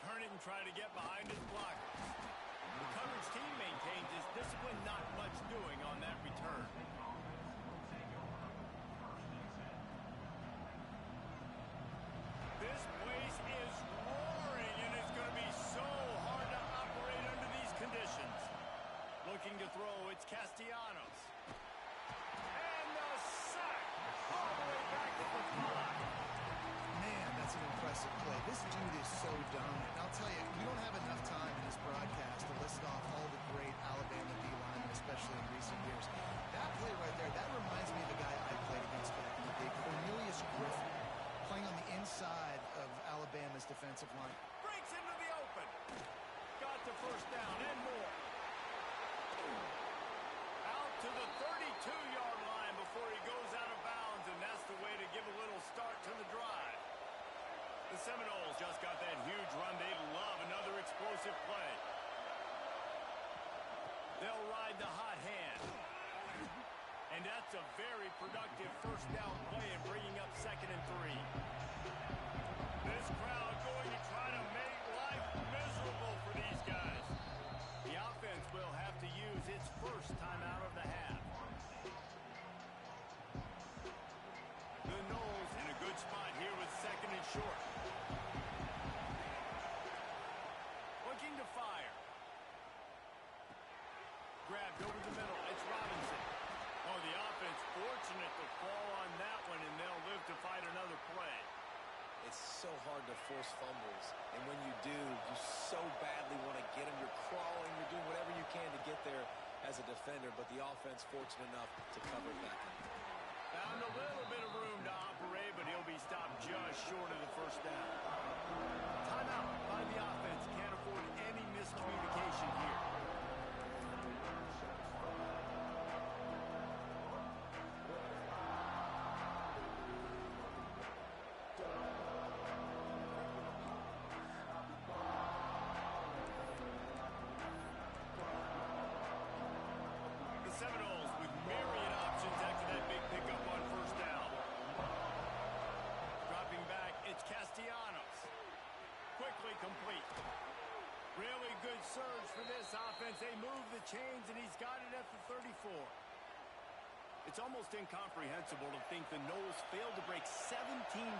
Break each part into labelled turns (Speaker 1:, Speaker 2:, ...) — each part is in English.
Speaker 1: turn it and try to get behind his blockers. The coverage team maintains his discipline, not much doing on that return. This place is roaring, and it's going to be so hard to operate under these conditions. Looking to throw, it's Castellanos. And the sack all the way back to the 5.
Speaker 2: Man, that's an impressive play. This dude is so dominant. And I'll tell you, we don't have enough time in this broadcast to list off all the great Alabama D-linemen, especially in recent years. That play right there, that reminds me of the guy I played against back in the day, Cornelius Griffin, playing on the inside of Alabama's defensive line.
Speaker 1: Breaks into the open. Got the first down and more. Out to the 32-yard line before he goes out of bounds, and that's the way to give a little start to the drive. The Seminoles just got that huge run. They love another explosive play. They'll ride the hot hand. And that's a very productive first down play and bringing up 2nd and 3. This crowd going to try to make life miserable for these guys. The offense will have to use its first timeout of the half. The Noles in a good spot here with 2nd and short. Looking to fire. Grabbed over the middle. It's Robinson. Oh, the offense fortunate to fall on that one, and they'll live to fight another play.
Speaker 3: It's so hard to force fumbles, and when you do, you so badly want to get them. You're crawling, you're doing whatever you can to get there as a defender, but the offense fortunate enough to cover it back in.
Speaker 1: Found a little bit of room to operate, but he'll be stopped just short of the first down. Timeout by the offense. Can't afford any miscommunication here. Seminoles with myriad options after that big pickup on first down. Dropping back, it's Castellanos. Quickly complete. Really good surge for this offense. They move the chains, and he's got it at the 34. It's almost incomprehensible to think the Noles failed to break 17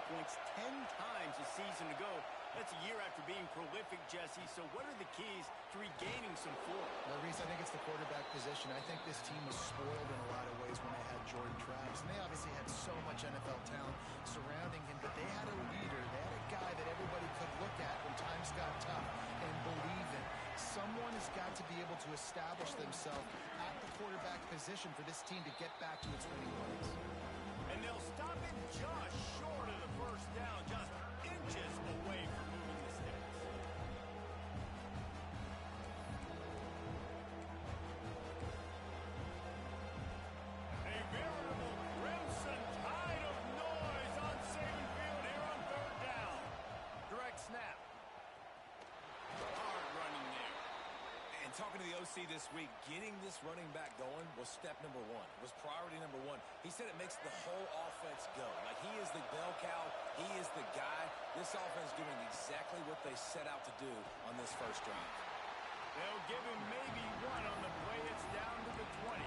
Speaker 1: points 10 times a season ago. That's a year after being prolific, Jesse. So what are the keys to regaining some form?
Speaker 2: Well, Reese, I think it's the quarterback position. I think this team was spoiled in a lot of ways when they had Jordan Travis. And they obviously had so much NFL talent surrounding him, but they had a leader. They had a guy that everybody could look at when times got tough and believe in. Someone has got to be able to establish themselves at the quarterback position for this team to get back to its winning ways.
Speaker 1: And they'll stop it just short of the first down, just inches away from moving the sticks. A veritable crimson tide of noise on Saban Field here on 3rd down. Direct snap. Hard running there.
Speaker 3: And talking to the OC this week, getting this running back going was step number 1. It was priority number 1. He said it makes the whole offense go. Like, he is the bell cow. He is the guy. This offense doing exactly what they set out to do on this first drive.
Speaker 1: They'll give him maybe one on the play. It's down to the 20.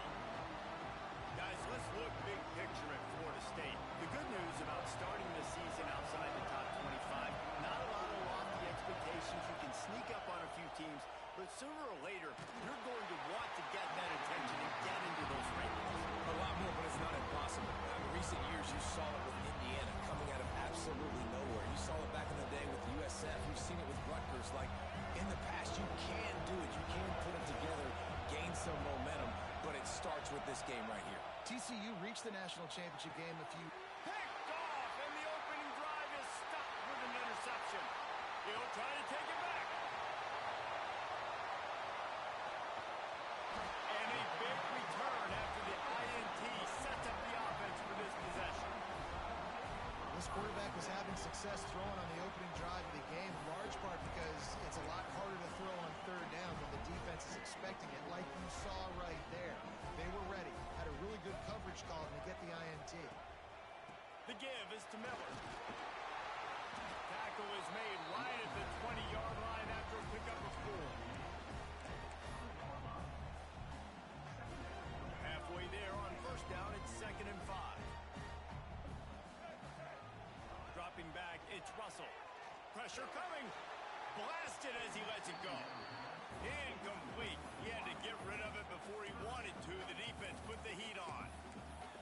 Speaker 1: Guys, let's look big picture at Florida State. The good news about starting the season outside the top 25, not a lot of lofty expectations. You can sneak up on a few teams, but sooner or later, you're going to want to get that attention and get into those rankings.
Speaker 3: A lot more, but it's not impossible. In recent years, you saw it with Indiana coming out of absolutely nowhere. You saw it back in the day with USF. You've seen it with Rutgers. Like, in the past, you can do it. You can put it together, gain some momentum, but it starts with this game right here.
Speaker 2: TCU reached the national championship game a few...
Speaker 1: Picked off, and the opening drive is stopped with an interception. He'll try to take it back. And a big return after the INT sets up the offense for this possession.
Speaker 2: This quarterback was having success throwing on the opening drive of the game, in large part because it's a lot harder to throw on 3rd down when the defense is expecting it, like you saw right there. They were ready, had a really good coverage call to get the INT.
Speaker 1: The give is to Miller. Tackle tackle is made right at the 20-yard line after a pickup of 4. Halfway there on first down, it's 2nd and 5. Dropping back, it's Russell. Pressure coming. Blasted as he lets it go. Incomplete. He had to get rid of it before he wanted to. The defense put the heat on.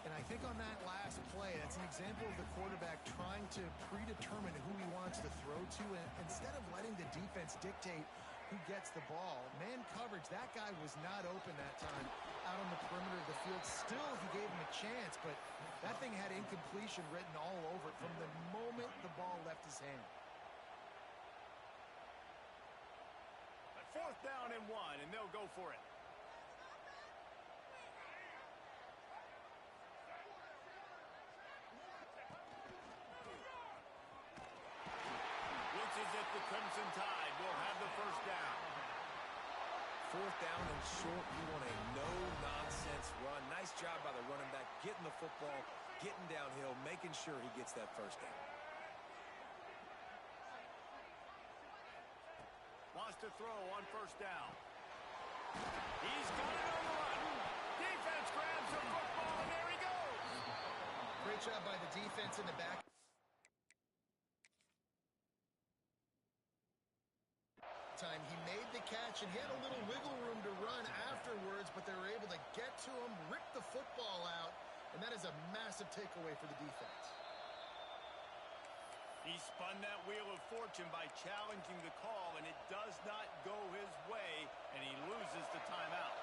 Speaker 2: And I think on that last play, that's an example of the quarterback trying to predetermine who he wants to throw to, and instead of letting the defense dictate who gets the ball. Man coverage, that guy was not open that time out on the perimeter of the field. Still, he gave him a chance, but that thing had incompletion written all over it from the moment the ball left his hand.
Speaker 1: 4th down and 1, and they'll go for it. Looks as if the Crimson Tide will have the first down.
Speaker 3: 4th down and short. You want a no-nonsense run. Nice job by the running back, getting the football, getting downhill, making sure he gets that first down.
Speaker 1: Wants to throw on first down. He's got it on the run. Defense grabs the football, and there he goes.
Speaker 2: Great job by the defense in the back. Time he made the catch, and he had a little wiggle room to run afterwards, but they were able to get to him, rip the football out, and that is a massive takeaway for the defense.
Speaker 1: He spun that wheel of fortune by challenging the call, and it does not go his way, and he loses the timeout.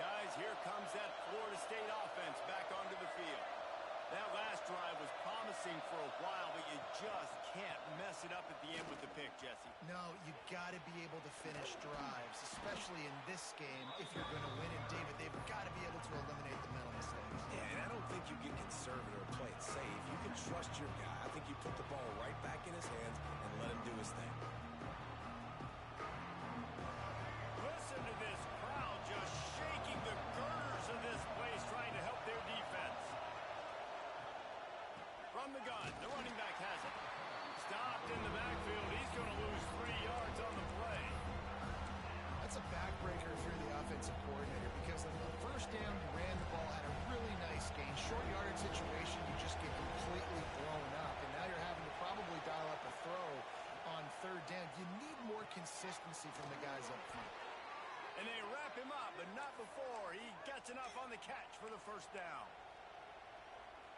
Speaker 1: Guys, here comes that Florida State offense back onto the field. That last drive was promising for a while, but you just can't mess it up at the end with the pick, Jesse.
Speaker 2: No, you got to be able to finish drives, especially in this game if you're going to win. And, David, they've got to be able to eliminate the mental mistakes.
Speaker 3: Yeah, and I don't think you get conservative or play it safe. You can trust your guy. I think you put the ball right back in his hands and let him do his thing.
Speaker 1: Listen to this crowd just shaking the girders of this place, trying to help their defense. From the gun, the running back has it. Stopped in the backfield. He's going to lose 3 yards on the play.
Speaker 2: That's a backbreaker if you're the offensive coordinator, because on the first down, you ran the ball, had a really nice gain. Short yardage situation, you just get completely blown up, and now you're having to probably dial up a throw on 3rd down. You need more consistency from the guys up front.
Speaker 1: And they wrap him up, but not before he gets enough on the catch for the first down.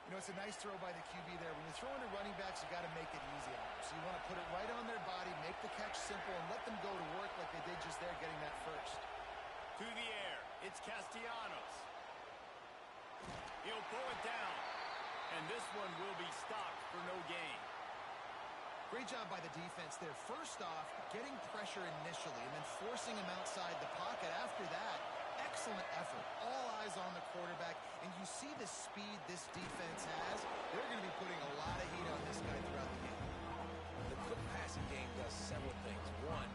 Speaker 2: You know, it's a nice throw by the QB there. When you're throwing to running backs, you got to make it easy on them. So you want to put it right on their body, make the catch simple, and let them go to work like they did just there, getting that first.
Speaker 1: To the air, it's Castellanos. He'll pull it down, and this one will be stopped for no gain.
Speaker 2: Great job by the defense there. First off, getting pressure initially, and then forcing him outside the pocket. After that, excellent effort. All eyes on the quarterback, and you see the speed this defense has. They're going to be putting a lot of heat on this guy throughout the game.
Speaker 3: The quick passing game does several things. One,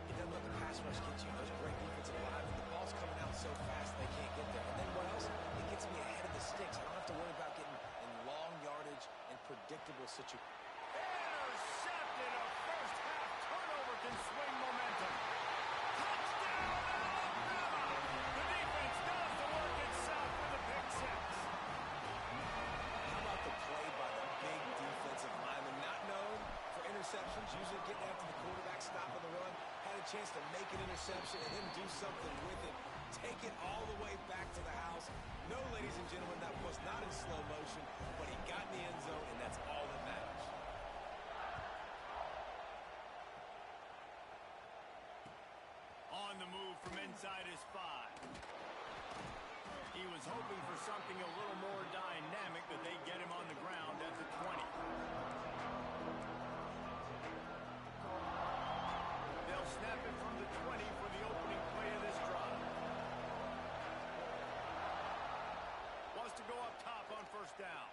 Speaker 3: it doesn't let the pass rush get you. There's great defensive linemen. The ball's coming out so fast they can't get there. And then what else? It gets me ahead of the sticks. I don't have to worry about getting in long yardage and predictable situations.
Speaker 1: Intercepted. A first-half turnover can swing momentum. Touchdown, Alabama! The defense does the work itself with a pick six.
Speaker 3: How about the play by the big defensive lineman? Not known for interceptions, usually getting after the quarterback, stopping the run. Had a chance to make an interception and then do something with it. Take it all the way back to the house. No, ladies and gentlemen, that was not in slow motion, but he got in the end zone, and that's all that matters.
Speaker 1: On the move from inside his 5. He was hoping for something a little more dynamic, but they get him on the ground at the 20. They'll snap it from the 20 for the opening play of this drive. Wants to go up top on first down.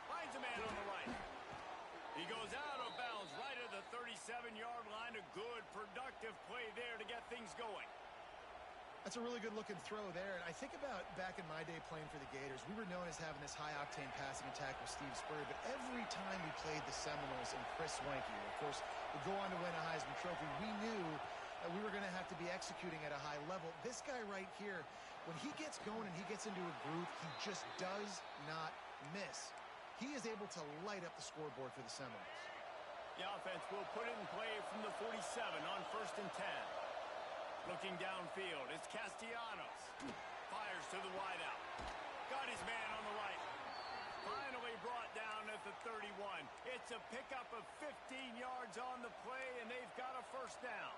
Speaker 1: Finds a man on the right. He goes out of bounds right at the 37-yard line. A good, productive play there to get things going.
Speaker 2: That's a really good-looking throw there. And I think about back in my day playing for the Gators, we were known as having this high-octane passing attack with Steve Spurrier, but every time we played the Seminoles and Chris Swanky, of course, would go on to win a Heisman Trophy, we knew that we were going to have to be executing at a high level. This guy right here, when he gets going and he gets into a groove, he just does not miss. He is able to light up the scoreboard for the Seminoles.
Speaker 1: The offense will put it in play from the 47 on 1st and 10. Looking downfield, it's Castellanos. Fires to the wideout. Got his man on the right. Finally brought down at the 31. It's a pickup of 15 yards on the play, and they've got a first down.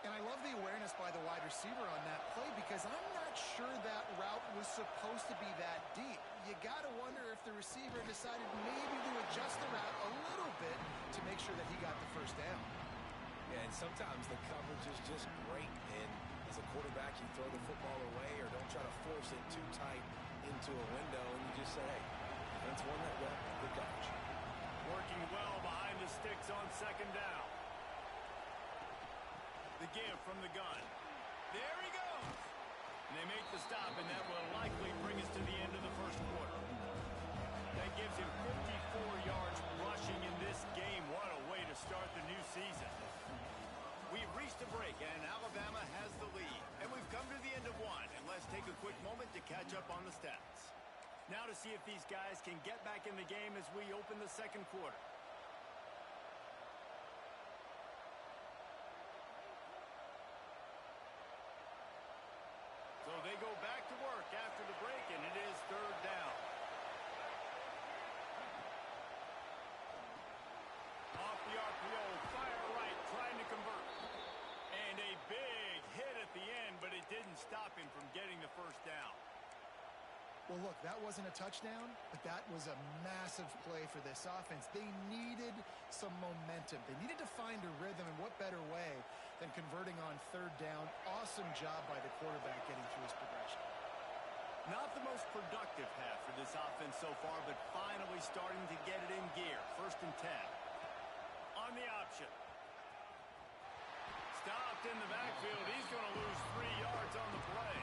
Speaker 2: And I love the awareness by the wide receiver on that play because I'm not sure that route was supposed to be that deep. You got to wonder if the receiver decided maybe to adjust the route a little bit to make sure that he got the first down.
Speaker 3: Yeah, and sometimes the coverage is just great. And as a quarterback, you throw the football away or don't try to force it too tight into a window, and you just say, hey, defense won that well. Good coverage.
Speaker 1: Working well behind the sticks on 2nd down. The give from the gun. There he goes. And they make the stop, and that will likely bring us to the end of the first quarter. That gives him 54 yards rushing in this game. What a way to start the new season. We've reached a break, and Alabama has the lead. And we've come to the end of one. And let's take a quick moment to catch up on the stats. Now to see if these guys can get back in the game as we open the second quarter. So they go back to work after the break, and it is 3rd down. Off the RPO, fire right, trying to convert. And a big hit at the end, but it didn't stop him from getting the first down.
Speaker 2: Well, look, that wasn't a touchdown, but that was a massive play for this offense. They needed some momentum. They needed to find a rhythm, and what better way than converting on 3rd down. Awesome job by the quarterback getting through his progression.
Speaker 1: Not the most productive half for this offense so far, but finally starting to get it in gear. 1st and 10. On the option. Stopped in the backfield. He's going to lose 3 yards on the play.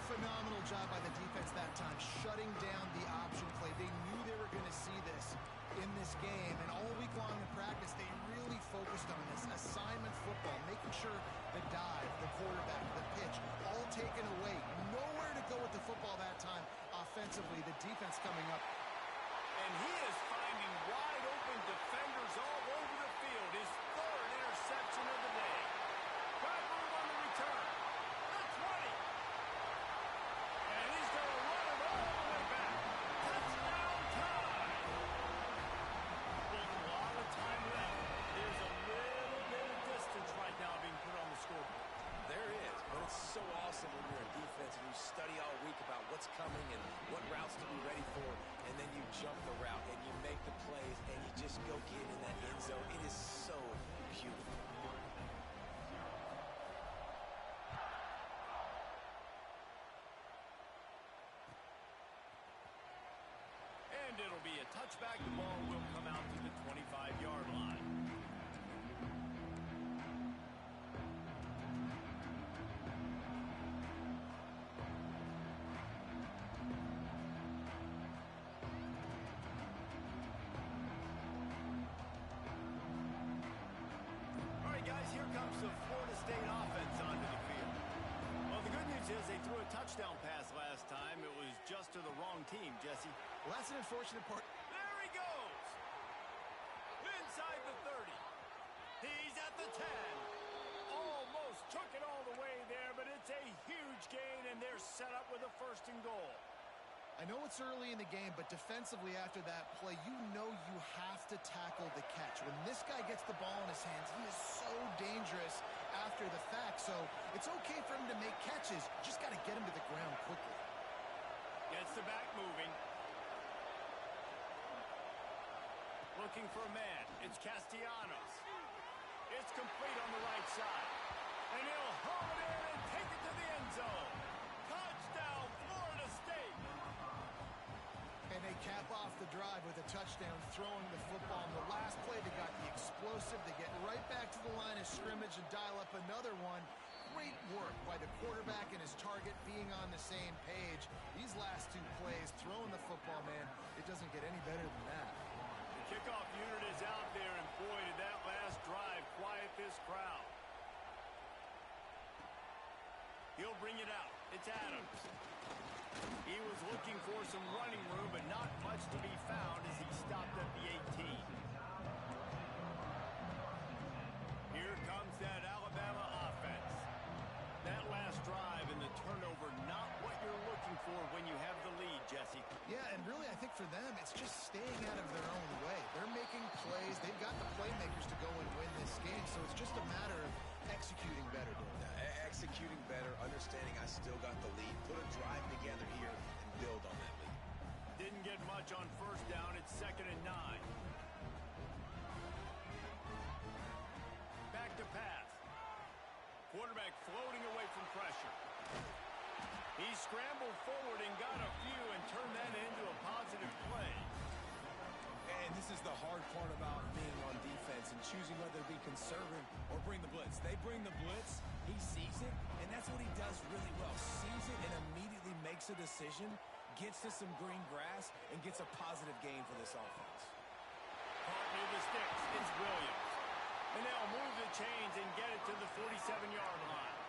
Speaker 2: Phenomenal job by the defense that time, shutting down the option play. They knew they were going to see this in this game, and all week long in practice, they really focused on this assignment football, making sure the dive, the quarterback, the pitch, all taken away. Nowhere to go with the football that time offensively. The defense coming up.
Speaker 1: And he is finding wide open defenders all over the field. His 3rd interception of the day. Got room on the return. The 20. And he's going to run it all the way back. Touchdown time. With a lot of time left, there's a little bit of distance right now being put on the scoreboard.
Speaker 3: There is, but it's so awesome when you're in defense and you study all week about what's coming and what routes to be ready for, and then you jump the route and you make the plays and you just go get in that end zone. It is so beautiful.
Speaker 1: And it'll be a touchback. The ball will come out to the 25-yard line. All right, guys, here comes the Florida State offense onto the field. Well, the good news is they threw a touchdown pass last time. It was just to the wrong team, Jesse.
Speaker 2: Well, that's an unfortunate part.
Speaker 1: There he goes. Inside the 30. He's at the 10. Almost took it all the way there, but it's a huge gain, and they're set up with a 1st and goal.
Speaker 2: I know it's early in the game, but defensively after that play, you know you have to tackle the catch. When this guy gets the ball in his hands, he is so dangerous after the fact. So it's okay for him to make catches. Just got to get him to the ground quickly.
Speaker 1: Gets the back moving. Looking for a man. It's Castellanos. It's complete on the right side. And he'll haul it in and take it to the end zone. Touchdown, Florida State.
Speaker 2: And they cap off the drive with a touchdown, throwing the football. In the last play, they got the explosive. They get right back to the line of scrimmage and dial up another one. Great work by the quarterback and his target being on the same page. These last two plays, throwing the football, man, it doesn't get any better than that.
Speaker 1: The kickoff unit is out there, and boy, did that last drive quiet this crowd. He'll bring it out. It's Adams. He was looking for some running room, but not much to be found as he stopped at the 18. Here comes that Alabama offense. That last drive and the turnover, not what you're looking for when you have the lead, Jesse.
Speaker 2: Yeah, and really, I think for them, it's just staying out of their own way. They're making plays. They've got the playmakers to go and win this game, so it's just a matter of executing better.
Speaker 3: Executing better, understanding I still got the lead. Put a drive together here and build on that lead.
Speaker 1: Didn't get much on first down. It's 2nd and 9. Back to pass. Quarterback floating away from pressure. He scrambled forward and got a few and turned that into a positive play.
Speaker 3: And this is the hard part about being on defense and choosing whether to be conservative or bring the blitz. They bring the blitz, he sees it, and that's what he does really well. Sees it and immediately makes a decision, gets to some green grass, and gets a positive gain for this offense.
Speaker 1: Caught near the sticks. It's Williams. And they'll move the chains and get it to the 47-yard line.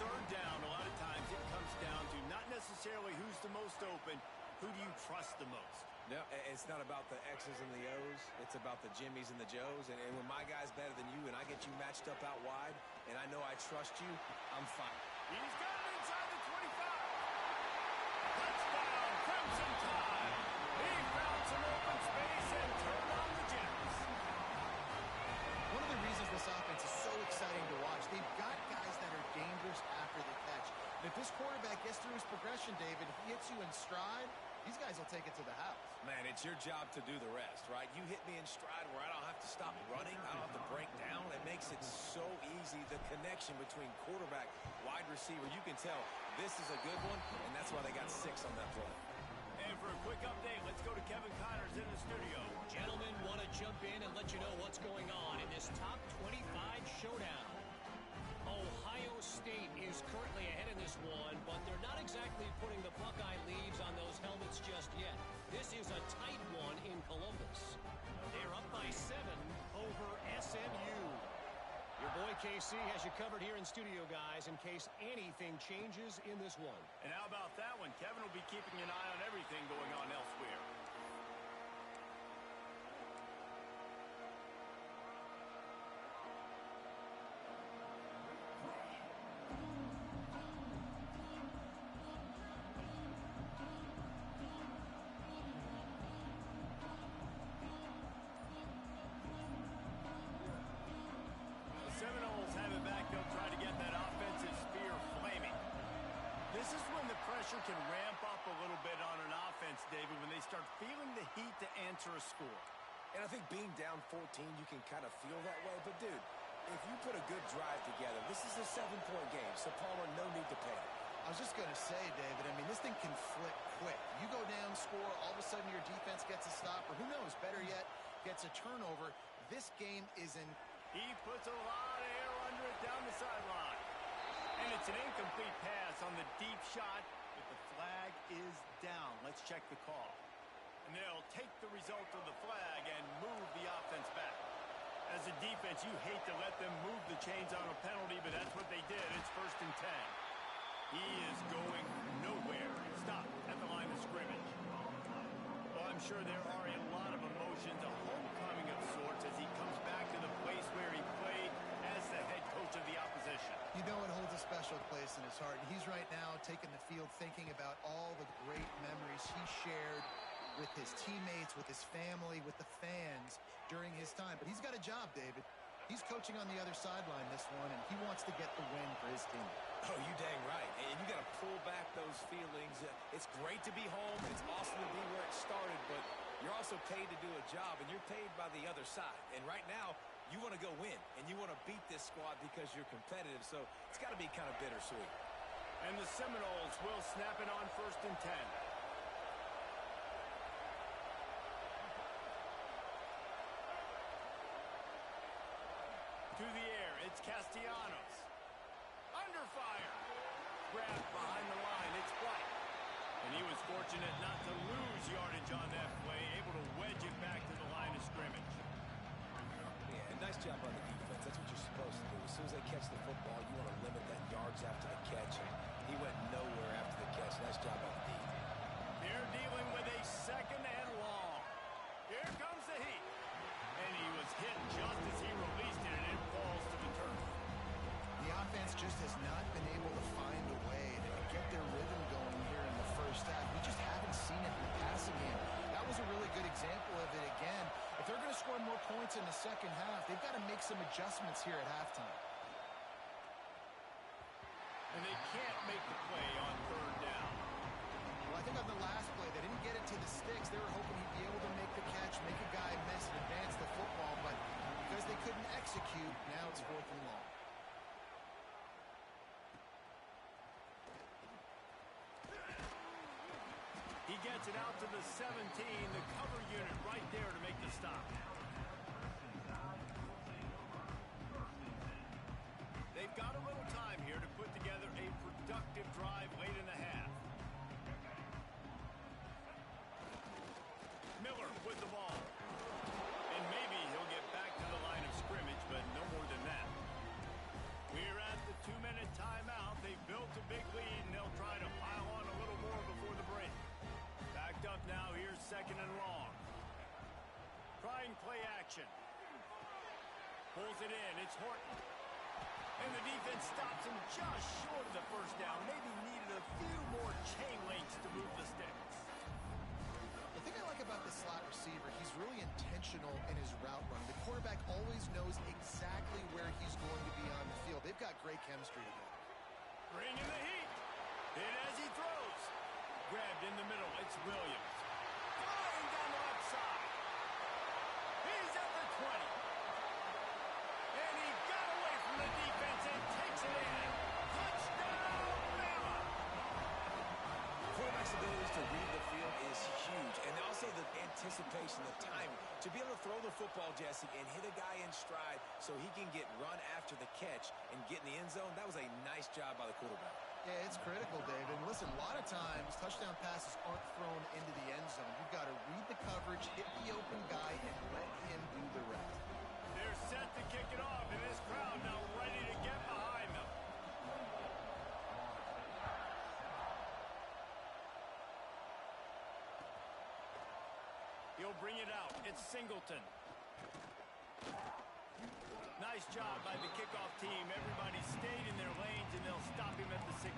Speaker 1: 3rd down, a lot of times it comes down to not necessarily who's the most open, who do you trust the most?
Speaker 3: No, it's not about the X's and the O's. It's about the Jimmys and the Joes. And when my guy's better than you and I get you matched up out wide and I know I trust you, I'm fine.
Speaker 1: He's got it inside the 25. Touchdown, Crimson Tide. He found some open space and turned on the Jets.
Speaker 2: One of the reasons this offense is so exciting to watch, they've got guys that are dangerous after the catch. And if this quarterback gets through his progression, David, he hits you in stride, these guys will take it to the house.
Speaker 3: Man, it's your job to do the rest, right? You hit me in stride where I don't have to stop running. I don't have to break down. It makes it so easy. The connection between quarterback, wide receiver, you can tell this is a good one, and that's why they got 6 on that play.
Speaker 1: And for a quick update, let's go to Kevin Connors in the studio.
Speaker 4: Gentlemen, want to jump in and let you know what's going on in this top 25 showdown. Ohio State is currently ahead in this one, but they're not exactly putting the Buckeye leaves on those helmets just yet. This is a tight one in Columbus. They're up by 7 over SMU. Your boy KC has you covered here in studio, guys, in case anything changes in this one.
Speaker 1: And how about that one? Kevin will be keeping an eye on everything going on elsewhere. Seminoles have it back. They'll try to get that offensive spear flaming. This is when the pressure can ramp up a little bit on an offense, David, when they start feeling the heat to answer a score.
Speaker 3: And I think being down 14, you can kind of feel that way. But, dude, if you put a good drive together, this is a 7-point game. So, Palmer, no need to panic.
Speaker 2: I was just going to say, David, I mean, this thing can flip quick. You go down, score, all of a sudden your defense gets a stop, or who knows, better yet, gets a turnover. This game is in.
Speaker 1: He puts a lot of air under it down the sideline. And it's an incomplete pass on the deep shot, but the flag is down. Let's check the call. And they'll take the result of the flag and move the offense back. As a defense, you hate to let them move the chains on a penalty, but that's what they did. It's 1st and 10. He is going nowhere. Stop at the line of scrimmage. Well, I'm sure there are a lot of emotions, a homecoming of sorts, as he comes back to the place where he played as the head coach of the opposition.
Speaker 2: You know it holds a special place in his heart. He's right now taking the field thinking about all the great memories he shared with his teammates, with his family, with the fans during his time. But he's got a job, David. He's coaching on the other sideline this one, and he wants to get the win for his team.
Speaker 3: Oh, you dang right. And you got to pull back those feelings. It's great to be home. It's awesome to be where it started, but you're also paid to do a job, and you're paid by the other side. And right now, you want to go win, and you want to beat this squad because you're competitive, so it's got to be kind of bittersweet.
Speaker 1: And the Seminoles will snap it on 1st and 10. To the air, it's Castellanos. under fire. Grabbed behind the line. It's White. And he was fortunate not to lose yardage on that play, able to wedge it back to the line of scrimmage.
Speaker 3: Yeah, nice job on the defense. That's what you're supposed to do. As soon as they catch the football, you want to limit that yards after the catch. And he went nowhere after the catch. Nice job on the defense.
Speaker 1: They're dealing with a second and long. Here comes the heat. And he was hit just as he released it, and it falls to the turf.
Speaker 2: The offense just has not been able to find a way to get their rhythm going here in the first half. We just haven't seen it in the passing game. That was a really good example of it again. If they're going to score more points in the second half, they've got to make some adjustments here at halftime.
Speaker 1: And they can't make the play on third down.
Speaker 2: Well, I think on the last play, they didn't get it to the sticks. They were hoping he'd be able to make the catch, make a guy miss, and advance the football. But because they couldn't execute, now it's 4th and long.
Speaker 1: He gets it out to the 17, the cover unit right there to make the stop. They've got a little time here to put together a productive drive late in the half. Miller with the ball. And maybe he'll get back to the line of scrimmage, but no more than that. We're at the 2-minute timeout. They've built a big lead, and they'll try to pile on a little more before the break. Backed up now. Here's 2nd and long. Trying play action. Pulls it in. It's Horton. And the defense stops him just short of the first down. Maybe needed a few more chain links to move the sticks.
Speaker 2: The thing I like about the slot receiver, he's really intentional in his route run. The quarterback always knows exactly where he's going to be on the field. They've got great chemistry together.
Speaker 1: Bringing the heat. Hit as he throws. Grabbed in the middle. It's Williams. Flying down the left side. He's at the 20. And he got away from the defense and takes it in. Touchdown, Bama!
Speaker 3: Quarterback's ability to read the field is huge. And also the anticipation, the timing. To be able to throw the football, Jesse, and hit a guy in stride so he can get run after the catch and get in the end zone, that was a nice job by the quarterback.
Speaker 2: Yeah, it's critical, David. And listen, a lot of times, touchdown passes aren't thrown into the end zone. You've got to read the coverage, hit the open guy, and let him do the rest.
Speaker 1: They're set to kick it off, and this crowd now ready to get behind them. He'll bring it out. It's Singleton. Nice job by the kickoff team. Everybody stayed in their lanes, and they'll stop him at the 16.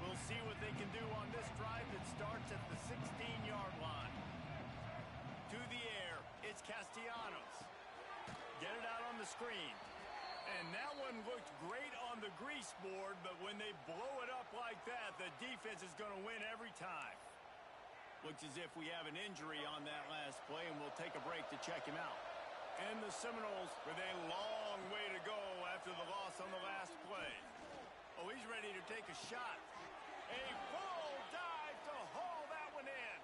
Speaker 1: We'll see what they can do on this drive that starts at the 16-yard line. To the air, it's Castellanos. Get it out on the screen. And that one looked great on the grease board, but when they blow it up like that, the defense is going to win every time. Looks as if we have an injury on that last play, and we'll take a break to check him out. And the Seminoles with a long way to go after the loss on the last play. Oh, he's ready to take a shot. A full dive to haul that one in.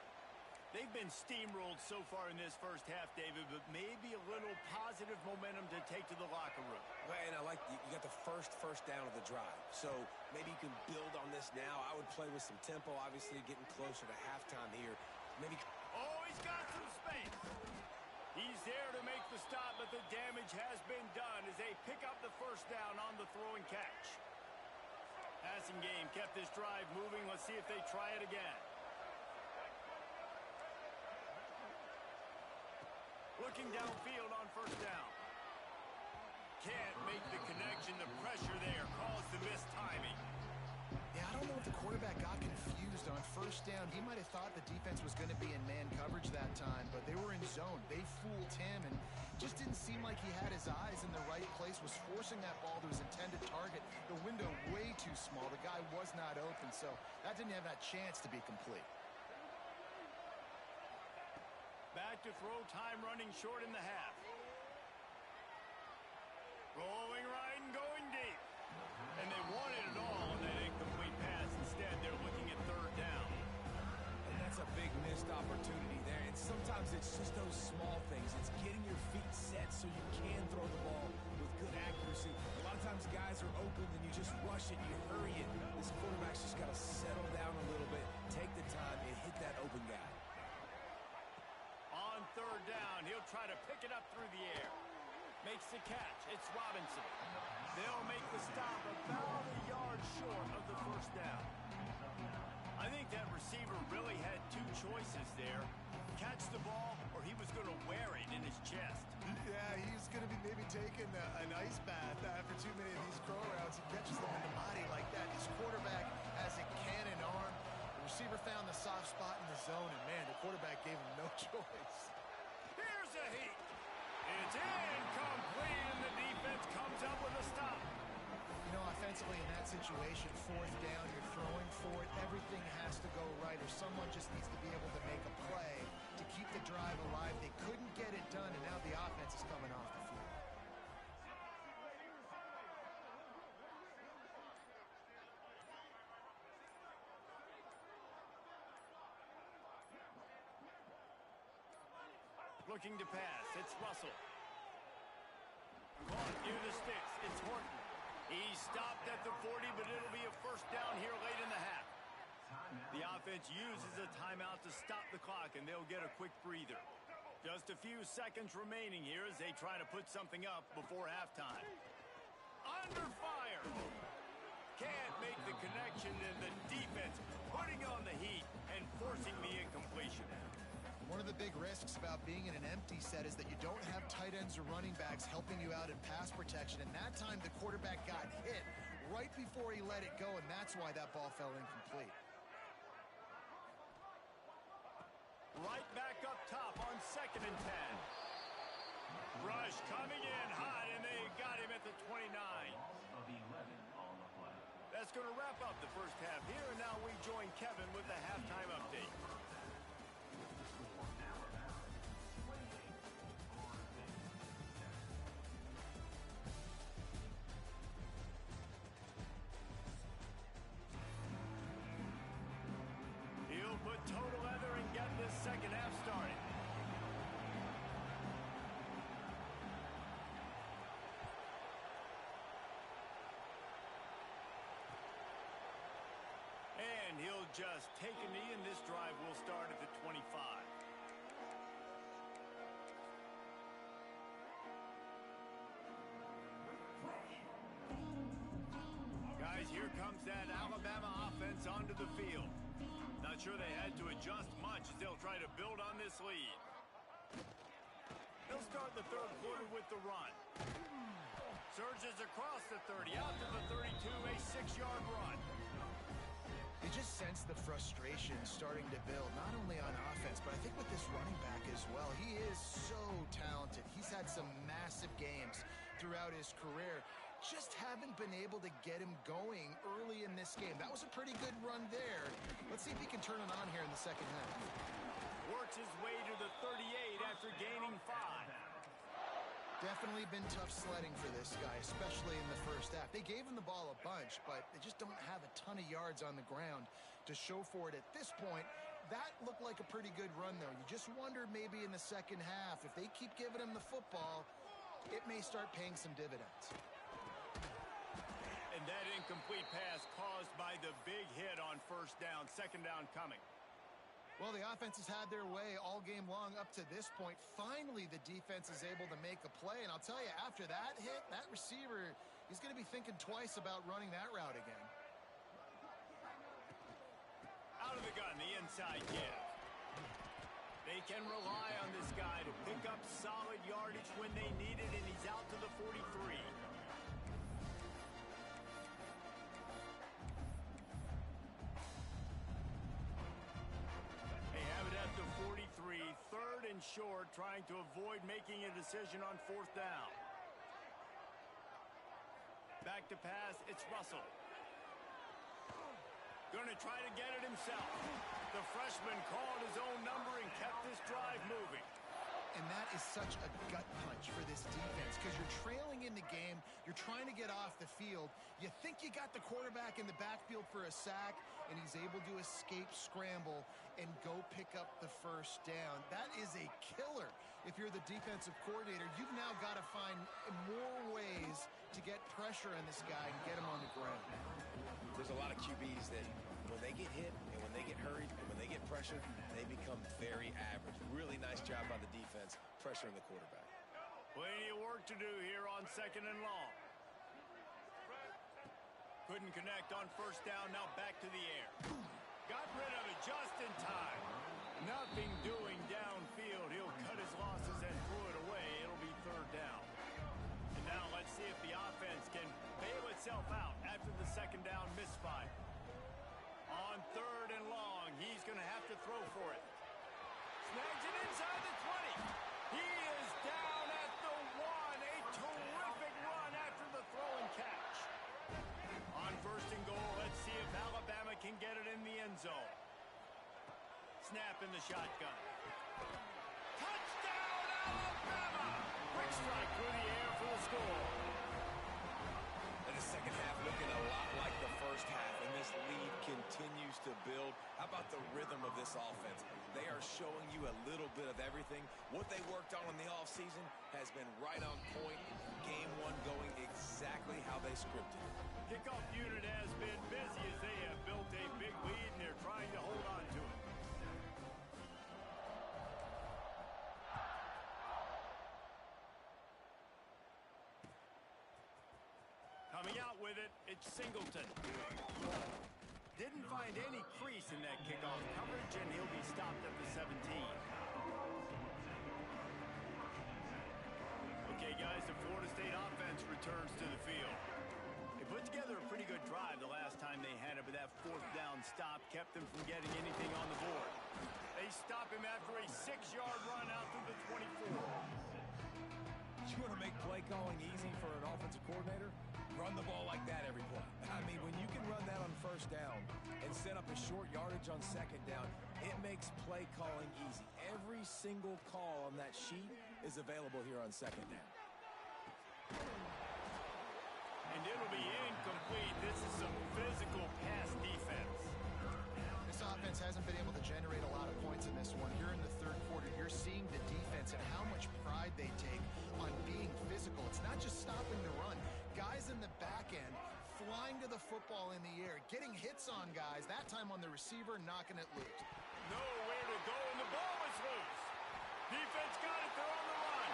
Speaker 1: They've been steamrolled so far in this first half, David, but maybe a little positive momentum to take to the locker room.
Speaker 3: Well, and I like you got the first down of the drive. So maybe you can build on this now. I would play with some tempo, obviously getting closer to halftime here. Maybe.
Speaker 1: Oh, he's got some space. He's there to make the stop, but the damage has been done as they pick up the first down on the throw and catch. Passing game kept this drive moving. Let's see if they try it again. Looking downfield on first down. Can't make the connection. The pressure there caused the missed timing.
Speaker 2: Yeah, I don't know if the quarterback got confused on first down. He might have thought the defense was going to be in man coverage that time, but they were in zone. They fooled him, and just didn't seem like he had his eyes in the right place, was forcing that ball to his intended target. The window way too small. The guy was not open, so that didn't have that chance to be complete.
Speaker 1: Back to throw, time running short in the half. Rolling right and going deep. And they wanted it all on that incomplete pass. Instead, they're looking at third down.
Speaker 3: And that's a big missed opportunity there. And sometimes it's just those small things. It's getting your feet set so you can throw the ball with good accuracy. A lot of times guys are open and you just rush it, you hurry it. This quarterback's just got to settle down a little bit, take the time, and hit that open guy.
Speaker 1: On third down, he'll try to pick it up through the air. Makes the catch. It's Robinson. They'll make the stop about a yard short of the first down. I think that receiver really had two choices there. Catch the ball, or he was going to wear it in his chest.
Speaker 2: Yeah, he's going to be maybe taking an ice bath after too many of these throw routes. He catches them in the body like that. His quarterback has a cannon arm. The receiver found the soft spot in the zone, and man, the quarterback gave him no choice.
Speaker 1: Here's a heat. It's incomplete, and the defense comes up with a stop.
Speaker 2: You know, offensively in that situation, fourth down, you're throwing for it. Everything has to go right, or someone just needs to be able to make a play to keep the drive alive. They couldn't get it done, and now the offense is coming off the field.
Speaker 1: Looking to pass. It's Russell. Caught near the sticks. It's Horton. He stopped at the 40, but it'll be a first down here late in the half. The offense uses a timeout to stop the clock, and they'll get a quick breather. Just a few seconds remaining here as they try to put something up before halftime. Under fire. Can't make the connection, and the defense putting on the heat and forcing the incompletion.
Speaker 2: One of the big risks about being in an empty set is that you don't have tight ends or running backs helping you out in pass protection. And that time the quarterback got hit right before he let it go, and that's why that ball fell incomplete.
Speaker 1: Right back up top on 2nd and 10. Rush coming in hot, and they got him at the 29. That's going to wrap up the first half here, and now we join Kevin with the halftime update. He'll put total leather and get this second half started. And he'll just take a knee, and this drive will start at the 25. Guys, here comes that Alabama offense onto the field. Not sure they had to adjust much as they'll try to build on this lead. They'll start the third quarter with the run. Surges across the 30, out to the 32, a 6-yard run.
Speaker 2: You just sense the frustration starting to build, not only on offense, but I think with this running back as well. He is so talented. He's had some massive games throughout his career. Just haven't been able to get him going early in this game. That was a pretty good run there. Let's see if he can turn it on here in the second half.
Speaker 1: Works his way to the 38 after gaining 5.
Speaker 2: Definitely been tough sledding for this guy, especially in the first half. They gave him the ball a bunch, but they just don't have a ton of yards on the ground to show for it at this point. That looked like a pretty good run, though. You just wonder maybe in the second half, if they keep giving him the football, it may start paying some dividends.
Speaker 1: And that incomplete pass caused by the big hit on first down. Second down coming.
Speaker 2: Well, the offense has had their way all game long up to this point. Finally, the defense is able to make a play. And I'll tell you, after that hit, that receiver, he's going to be thinking twice about running that route again.
Speaker 1: Out of the gun, the inside give. They can rely on this guy to pick up solid yardage when they need it, and he's out to the 43. The 43, third and short, trying to avoid making a decision on fourth down. Back to pass, it's Russell. Going to try to get it himself. The freshman called his own number and kept this drive moving.
Speaker 2: And that is such a gut punch for this defense because you're trailing in the game. You're trying to get off the field. You think you got the quarterback in the backfield for a sack, and he's able to escape scramble and go pick up the first down. That is a killer. If you're the defensive coordinator, you've now got to find more ways to get pressure on this guy and get him on the ground.
Speaker 3: There's a lot of QBs that when they get hit and when they get hurried and when they get pressured, they become very average. Really nice job by the defense pressuring the quarterback.
Speaker 1: Plenty of work to do here on 2nd and long. Couldn't connect on first down, now back to the air. Got rid of it just in time. Nothing doing downfield. He'll cut his losses and throw it away. It'll be 3rd down. And now let's see if the offense can bail itself out after the 2nd down misfire. On 3rd and long, he's going to have to throw for it. Snags it inside the 20. He is down at the 1. A terrific run after the throw and catch. On 1st and goal, let's see if Alabama can get it in the end zone. Snap in the shotgun. Touchdown, Alabama! Quick strike through the air for the score.
Speaker 3: And the second half looking a lot like the first half, and this lead continues to build. How about the rhythm of this offense? They are showing you a little bit of everything. What they worked on in the offseason has been right on point. Game 1 going exactly how they scripted.
Speaker 1: Kickoff unit has been busy as they have built a big lead, and they're trying to hold on to it. Coming out with it, it's Singleton. Didn't find any crease in that kickoff coverage, and he'll be stopped at the 17. Okay, guys, the Florida State offense returns to the field. They put together a pretty good drive the last time they had it, but that 4th down stop kept them from getting anything on the board. They stop him after a 6-yard run out through the 24.
Speaker 3: You want to make play calling easy for an offensive coordinator? Run the ball like that every play. I mean, when you can run that on 1st down and set up a short yardage on 2nd down, it makes play calling easy. Every single call on that sheet is available here on 2nd down.
Speaker 1: And it'll be incomplete. This is some physical pass defense.
Speaker 2: This offense hasn't been able to generate a lot of points in this one. Here in the 3rd quarter, you're seeing the defense and how much pride they take on being physical. It's not just stopping the run. Guys in the back end flying to the football in the air, getting hits on guys, that time on the receiver, knocking it loose.
Speaker 1: Nowhere to go, and the ball is loose. Defense got it, they're on the run.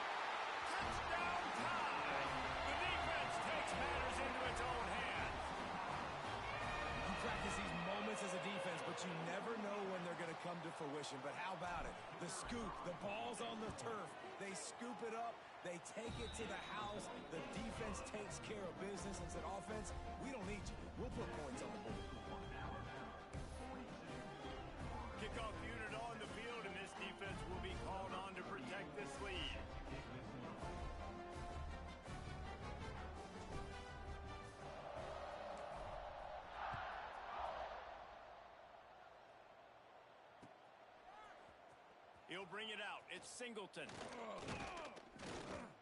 Speaker 1: Touchdown time! The defense takes matters into its own hands.
Speaker 3: You practice these moments as a defense, but you never know when they're going to come to fruition. But how about it? The scoop, the ball's on the turf. They scoop it up. They take it to the house. The defense takes care of business and said, offense, we don't need you. We'll put points on the board.
Speaker 1: Kickoff unit on the field, and this defense will be called on to protect this lead. He'll bring it out. It's Singleton.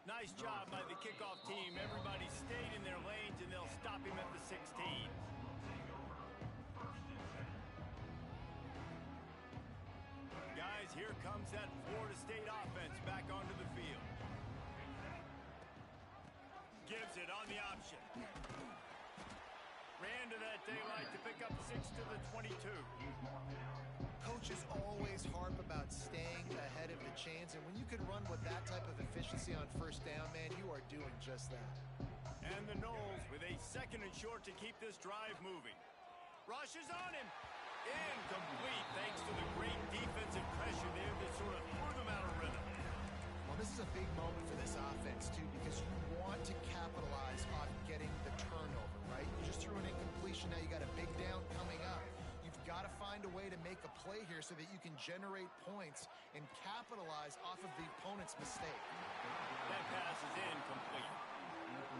Speaker 1: Nice job by the kickoff team. Everybody stayed in their lanes, and they'll stop him at the 16. Guys, here comes that Florida State offense back onto the field. Gives it on the option. Ran to that daylight to pick up 6 to the 22.
Speaker 2: Coaches always harp about staying ahead of the chains, and when you can run with that type of efficiency on 1st down, man, you are doing just that.
Speaker 1: And the Noles with a 2nd and short to keep this drive moving. Rush is on him. Incomplete thanks to the great defensive pressure there that sort of threw them out of rhythm.
Speaker 2: Well, this is a big moment for this offense, too, because you want to capitalize on getting the turnover, right? You just threw an incompletion. Now you got a big down coming up. Got to find a way to make a play here so that you can generate points and capitalize off of the opponent's mistake.
Speaker 1: That pass is incomplete.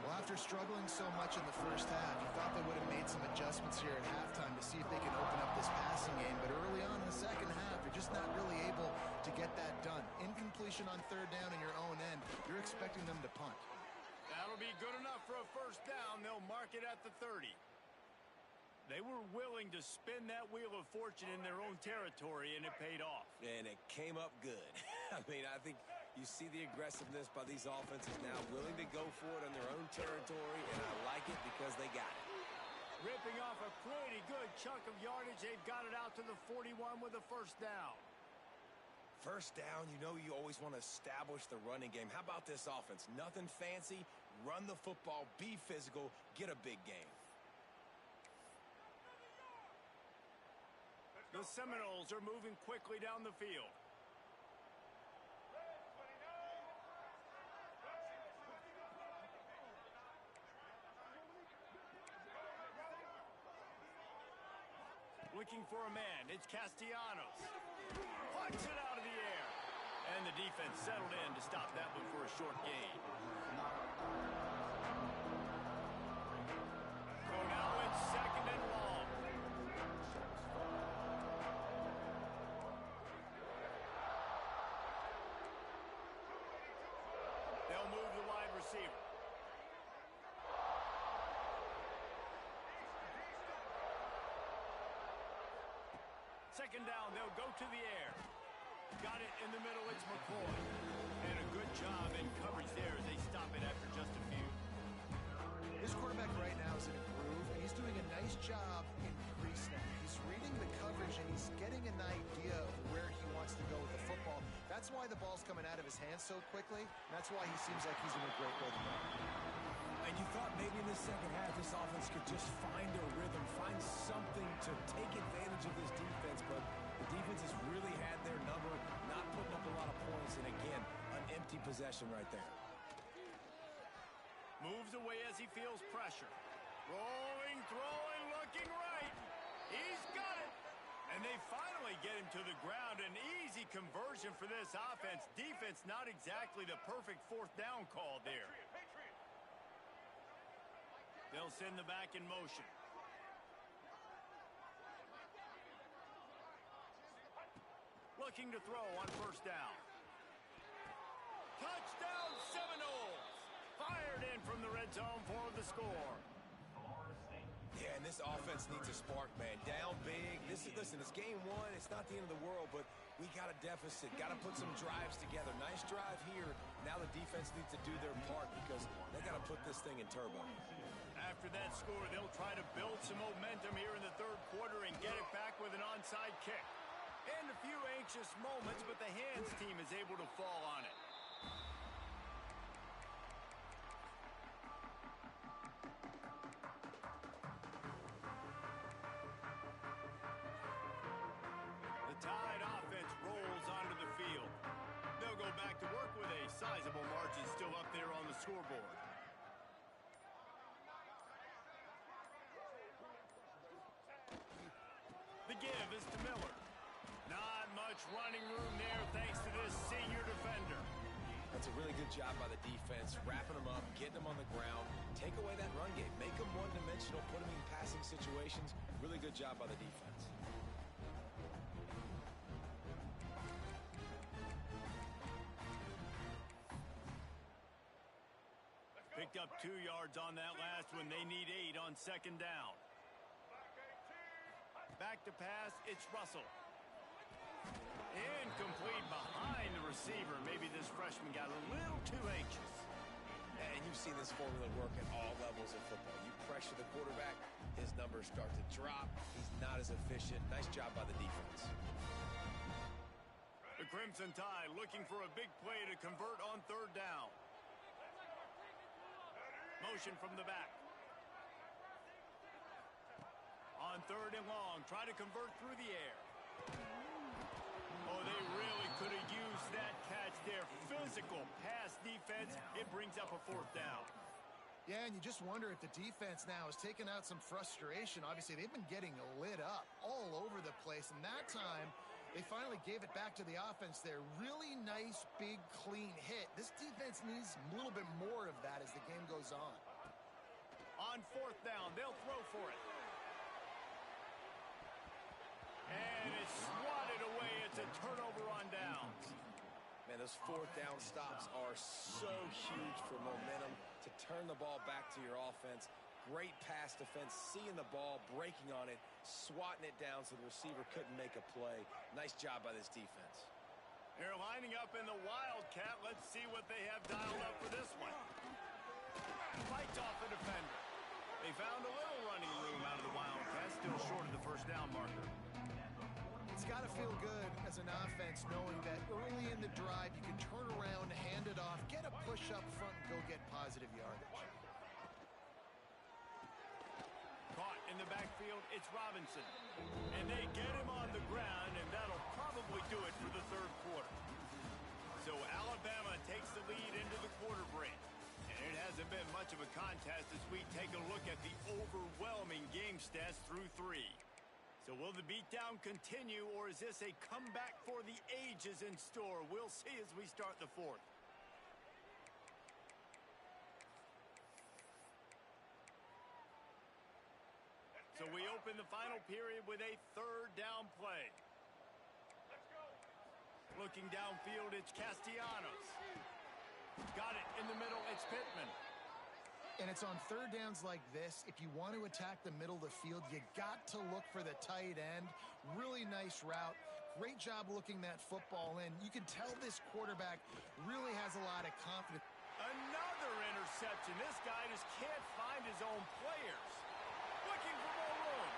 Speaker 2: Well, after struggling so much in the 1st half, you thought they would have made some adjustments here at halftime to see if they can open up this passing game. But early on in the 2nd half, they're just not really able to get that done. Incompletion frustration on third down in your own end, you're expecting them to punt.
Speaker 1: That'll be good enough for a first down. They'll mark it at the 30. They were willing to spin that wheel of fortune in their own territory, and it paid off.
Speaker 3: And it came up good. I mean, I think you see the aggressiveness by these offenses now, willing to go for it on their own territory, and I like it because they got it.
Speaker 1: Ripping off a pretty good chunk of yardage. They've got it out to the 41 with a first down.
Speaker 3: First down, you know you always want to establish the running game. How about this offense? Nothing fancy. Run the football, be physical, get a big game.
Speaker 1: The Seminoles are moving quickly down the field. Looking for a man. It's Castellanos. Punch it out of the air. And the defense settled in to stop that one for a short gain. So now it's second and long. They'll move the wide receiver. Second down, they'll go to the air. Got it in the middle, it's McCoy. And a good job in coverage there as they stop it after just a few.
Speaker 2: This quarterback right now is in a groove, and he's doing a nice job in pre-snap. He's reading the coverage, and he's getting an idea of where he wants to go with the football. That's why the ball's coming out of his hands so quickly. That's why he seems like he's in a great rhythm.
Speaker 3: And you thought maybe in the second half this offense could just find a rhythm, find something to take advantage of this defense, but the defense has really had their number, not putting up a lot of points, and again, an empty possession right there.
Speaker 1: Moves away as he feels pressure. Rolling, throwing, looking right. He's got it. And they finally get him to the ground. An easy conversion for this offense. Defense not exactly the perfect fourth down call there. They'll send the back in motion. Looking to throw on first down. Touchdown Seminoles! Fired in from the red zone for the score.
Speaker 3: Yeah, and this offense needs a spark, man. Down big. Listen, it's game one. It's not the end of the world, but we got a deficit. Got to put some drives together. Nice drive here. Now the defense needs to do their part because they got to put this thing in turbo.
Speaker 1: After that score, they'll try to build some momentum here in the third quarter and get it back with an onside kick. And a few anxious moments, but the hands team is able to fall on it. The Tide offense rolls onto the field. They'll go back to work with a sizable margin still up there on the scoreboard. The give is to Miller. Not much running room there thanks to this senior defender.
Speaker 3: That's a really good job by the defense, wrapping them up, getting them on the ground. Take away that run game. Make them one-dimensional, put them in passing situations. Really good job by the defense.
Speaker 1: Picked up 2 yards on that last one. They need 8 on second down. Back to pass, it's Russell. Incomplete behind the receiver. Maybe this freshman got a little too anxious.
Speaker 3: And you've seen this formula work at all levels of football. You pressure the quarterback, his numbers start to drop. He's not as efficient. Nice job by the defense.
Speaker 1: The Crimson Tide looking for a big play to convert on third down. Motion from the back. On third and long, try to convert through the air. Oh, they really could have used that catch there. Physical pass defense. It brings up a fourth down.
Speaker 2: Yeah, and you just wonder if the defense now has taken out some frustration. Obviously, they've been getting lit up all over the place, and that time they finally gave it back to the offense there. Really nice, big, clean hit. This defense needs a little bit more of that as the game goes on.
Speaker 1: On fourth down, they'll throw for it. And it's swatted away. It's a turnover on downs.
Speaker 3: And those fourth down stops are so huge for momentum to turn the ball back to your offense. Great pass defense, seeing the ball, breaking on it, swatting it down so the receiver couldn't make a play. Nice job by this defense.
Speaker 1: They're lining up in the Wildcat. Let's see what they have dialed up for this one. Fights off the defender. They found a little running room out of the Wildcat, still short of the first down marker.
Speaker 2: It's got to feel good as an offense knowing that early in the drive you can turn around, hand it off, get a push up front, and go get positive yardage.
Speaker 1: Caught in the backfield, it's Robinson. And they get him on the ground, and that'll probably do it for the third quarter. So Alabama takes the lead into the quarter break. And it hasn't been much of a contest as we take a look at the overwhelming game stats through 3. So will the beatdown continue, or is this a comeback for the ages in store? We'll see as we start the fourth. So we open the final period with a third down play. Looking downfield, it's Castellanos. Got it in the middle, it's Pittman.
Speaker 2: And it's on third downs like this. If you want to attack the middle of the field, you got to look for the tight end. Really nice route. Great job looking that football in. You can tell this quarterback really has a lot of confidence.
Speaker 1: Another interception. This guy just can't find his own players. Looking for more room.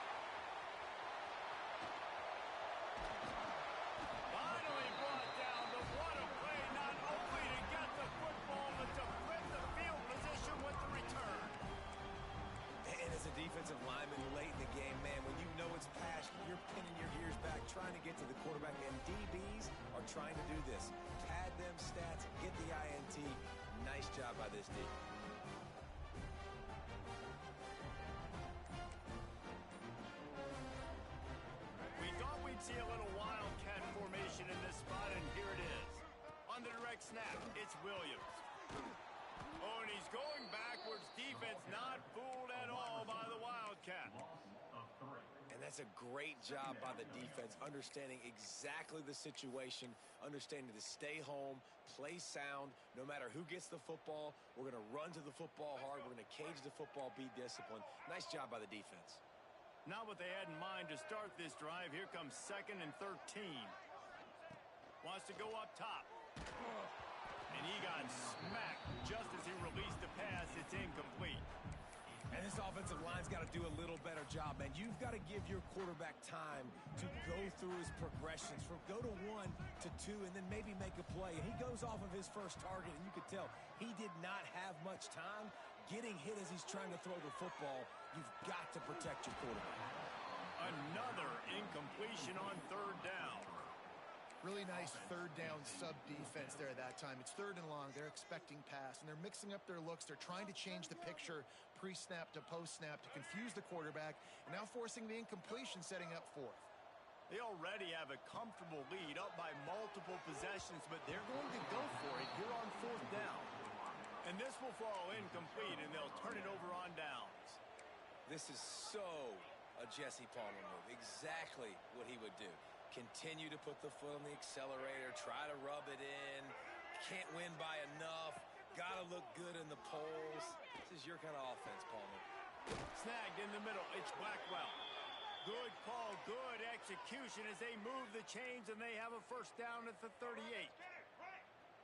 Speaker 1: Finally brought down, but what a play, not only to get the football, but to flip the field position with the return.
Speaker 3: And as a defensive lineman late in the game, man, when you know it's past, you're pinning your ears back, trying to get to the quarterback, and DBs are trying to do this. Pad them stats, get the INT. Nice job by this D.
Speaker 1: We thought we'd see a little wildcat formation in this spot, and here it is. On the direct snap, it's Williams. Oh, and he's going backwards. Defense not fooled at all by the Wildcat.
Speaker 3: And that's a great job by the defense, understanding exactly the situation, understanding to stay home, play sound. No matter who gets the football, we're going to run to the football hard. We're going to cage the football, be disciplined. Nice job by the defense.
Speaker 1: Not what they had in mind to start this drive. Here comes 2nd and 13. Wants to go up top. And he got smacked just as he released the pass. It's incomplete.
Speaker 3: And this offensive line's got to do a little better job, man. You've got to give your quarterback time to go through his progressions from go to 1 to 2 and then maybe make a play. And he goes off of his first target, and you could tell he did not have much time getting hit as he's trying to throw the football. You've got to protect your quarterback.
Speaker 1: Another incompletion on 3rd down.
Speaker 2: Really nice third down sub defense there at that time. It's 3rd and long. They're expecting pass, and they're mixing up their looks. They're trying to change the picture pre-snap to post-snap to confuse the quarterback, and now forcing the incompletion, setting up 4th.
Speaker 1: They already have a comfortable lead up by multiple possessions, but they're going to go for it here on 4th down. And this will fall incomplete, and they'll turn it over on downs.
Speaker 3: This is so a Jesse Palmer move. Exactly what he would do. Continue to put the foot on the accelerator, try to rub it in, can't win by enough, gotta look good in the polls. This is your kind of offense, Palmer.
Speaker 1: Snagged in the middle, it's Blackwell. Good call, good execution as they move the chains, and they have a first down at the 38.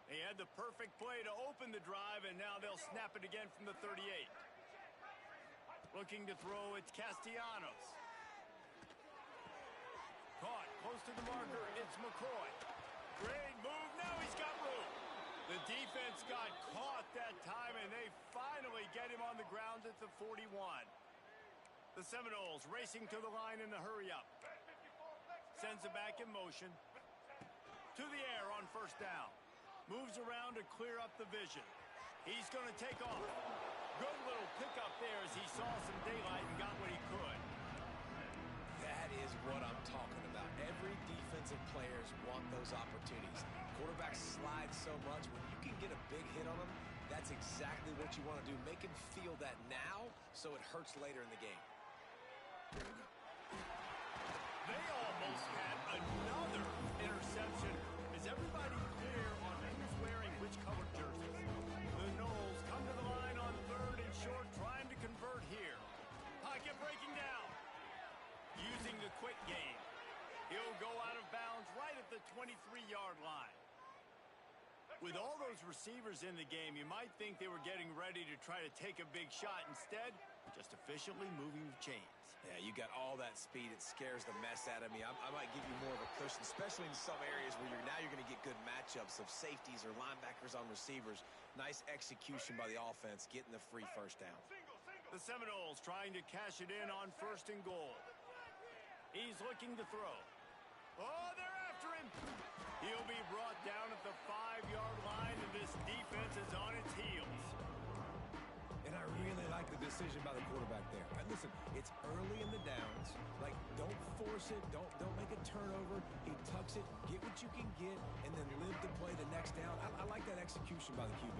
Speaker 1: They had the perfect play to open the drive, and now they'll snap it again from the 38. Looking to throw, it's Castellanos. Caught close to the marker, it's McCoy. Great move, now he's got room. The defense got caught that time, and they finally get him on the ground at the 41. The Seminoles racing to the line in the hurry-up. Sends it back in motion. To the air on first down. Moves around to clear up the vision. He's going to take off. Good little pickup there as he saw some daylight and got what he could.
Speaker 3: That is what I'm talking about. Every defensive players want those opportunities. Quarterbacks slide so much. When you can get a big hit on them, that's exactly what you want to do. Make him feel that now so it hurts later in the game.
Speaker 1: They almost had another interception. Is everybody clear on a quick gain. He'll go out of bounds right at the 23-yard line. With all those receivers in the game, you might think they were getting ready to try to take a big shot. Instead, just efficiently moving the chains.
Speaker 3: Yeah, you got all that speed. It scares the mess out of me. I might give you more of a cushion, especially in some areas where you're going to get good matchups of safeties or linebackers on receivers. Nice execution by the offense, getting the free first down.
Speaker 1: The Seminoles trying to cash it in on 1st and goal. He's looking to throw. Oh, they're after him. He'll be brought down at the 5-yard line, and this defense is on its heels.
Speaker 3: And I really like the decision by the quarterback there. Listen, it's early in the downs. Like, don't force it. Don't make a turnover. He tucks it, get what you can get, and then live to play the next down. I like that execution by the QB.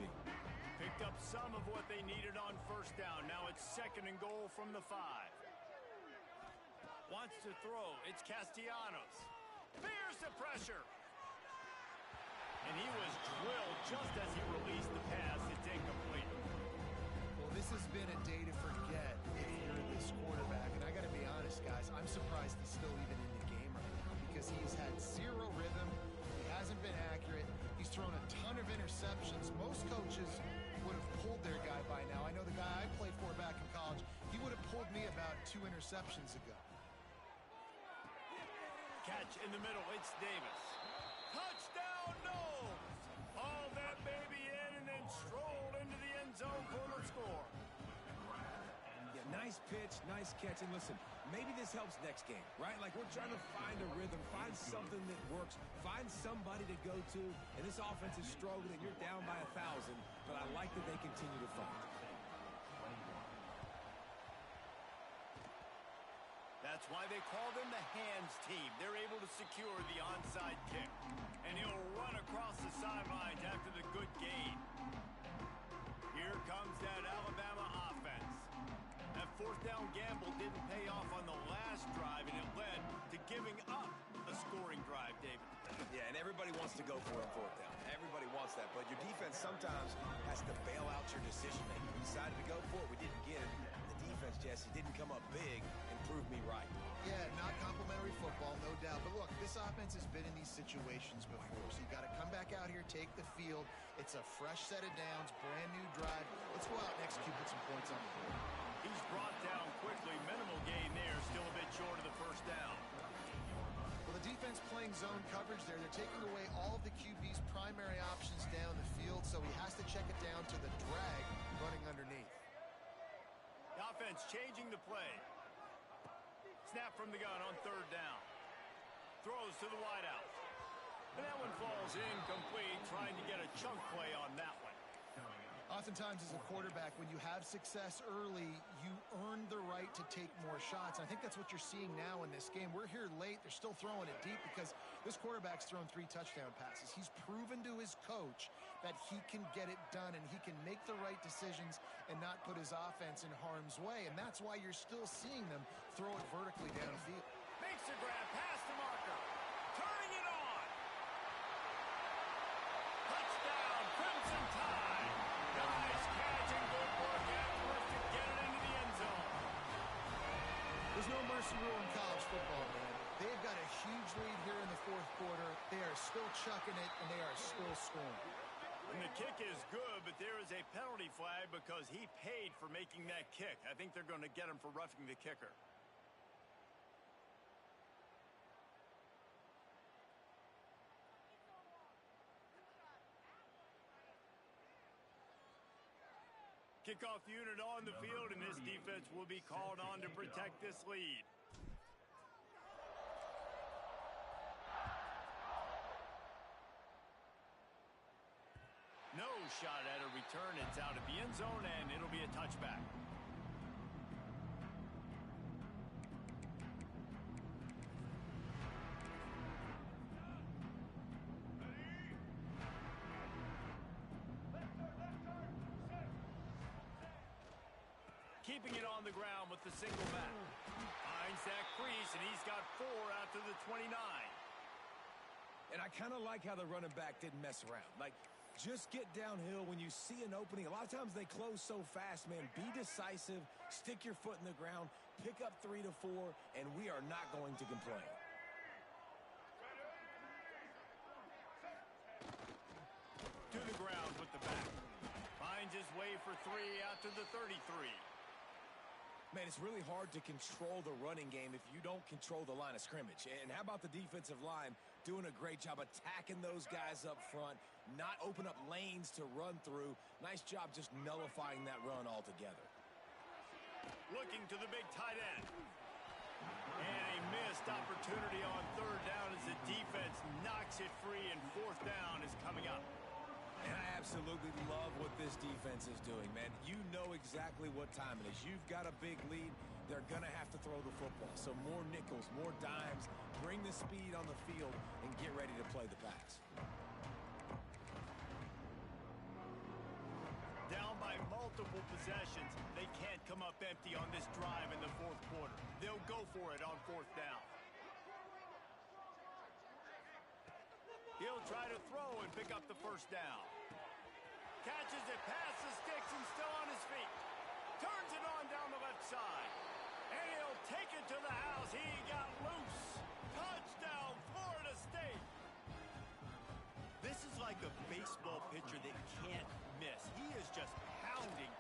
Speaker 1: Picked up some of what they needed on 1st down. Now it's 2nd and goal from the 5. Wants to throw. It's Castellanos. Fears the pressure. And he was drilled just as he released the pass. It's incomplete.
Speaker 2: Well, this has been a day to forget if you're this quarterback. And I got to be honest, guys, I'm surprised he's still even in the game right now because he's had zero rhythm. He hasn't been accurate. He's thrown a ton of interceptions. Most coaches would have pulled their guy by now. I know the guy I played for back in college, he would have pulled me about 2 interceptions ago.
Speaker 1: Catch in the middle. It's Davis. Touchdown, no! Hauled that baby in and then strolled into the end zone for the score.
Speaker 3: Yeah, nice pitch, nice catch. And listen, maybe this helps next game, right? Like, we're trying to find a rhythm, find something that works, find somebody to go to. And this offense is struggling. You're down by 1,000, but I like that they continue to fight.
Speaker 1: That's why they call them the hands team. They're able to secure the onside kick. And he'll run across the sidelines after the good gain. Here comes that Alabama offense. That 4th down gamble didn't pay off on the last drive, and it led to giving up a scoring drive, David.
Speaker 3: Yeah, and everybody wants to go for it on 4th down. Everybody wants that, but your defense sometimes has to bail out your decision-making. We decided to go for it. We didn't get it. The defense, Jesse, didn't come up big and prove me right.
Speaker 2: Yeah, not complimentary football, no doubt. But look, this offense has been in these situations before, so you got to come back out here, take the field. It's a fresh set of downs, brand new drive. Let's go out and execute, put some points on the board.
Speaker 1: He's brought down quickly. Minimal gain there, still a bit short of the 1st down.
Speaker 2: Well, the defense playing zone coverage there. They're taking away all of the QB's primary options down the field, so he has to check it down to the drag running underneath.
Speaker 1: The offense changing the play. Snap from the gun on 3rd down. Throws to the wideout. And that one falls incomplete, trying to get a chunk play on that one.
Speaker 2: Oftentimes as a quarterback, when you have success early, you earn the right to take more shots. I think that's what you're seeing now in this game. We're here late. They're still throwing it deep because this quarterback's thrown 3 touchdown passes. He's proven to his coach that he can get it done and he can make the right decisions and not put his offense in harm's way. And that's why you're still seeing them throw it vertically downfield.
Speaker 1: Makes the grab past the marker. Turning it on. Touchdown, Crimson Tide. Nice catch and good work afterwards to get it into the end zone.
Speaker 2: There's no mercy rule in college football, man. They've got a huge lead here in the 4th quarter. They are still chucking it, and they are still scoring.
Speaker 1: And the kick is good, but there is a penalty flag because he paid for making that kick. I think they're going to get him for roughing the kicker. Kickoff unit on the field, and this defense will be called on to protect this lead. No shot at a return. It's out of the end zone, and it'll be a touchback. Keeping it on the ground with the single back. Finds that crease, and he's got 4 out to the 29.
Speaker 3: And I kind of like how the running back didn't mess around. Like, Just get downhill when you see an opening. A lot of times they close so fast, man. Be decisive, stick your foot in the ground, pick up 3 to 4, and we are not going to complain.
Speaker 1: To the ground with the back. Finds his way for 3 out to the 33.
Speaker 3: Man, it's really hard to control the running game if you don't control the line of scrimmage. And how about the defensive line doing a great job attacking those guys up front, not open up lanes to run through. Nice job just nullifying that run altogether.
Speaker 1: Looking to the big tight end. And a missed opportunity on 3rd down as the defense knocks it free, and 4th down is coming up.
Speaker 3: And I absolutely love what this defense is doing, man. You know exactly what time it is. You've got a big lead. They're going to have to throw the football. So more nickels, more dimes, bring the speed on the field, and get ready to play the pass.
Speaker 1: Down by multiple possessions. They can't come up empty on this drive in the 4th quarter. They'll go for it on 4th down. He'll try to throw and pick up the 1st down. Catches it past the sticks and still on his feet. Turns it on down the left side. And he'll take it to the house. He got loose. Touchdown, Florida State. This is like a baseball pitcher that can't miss. He is just pounding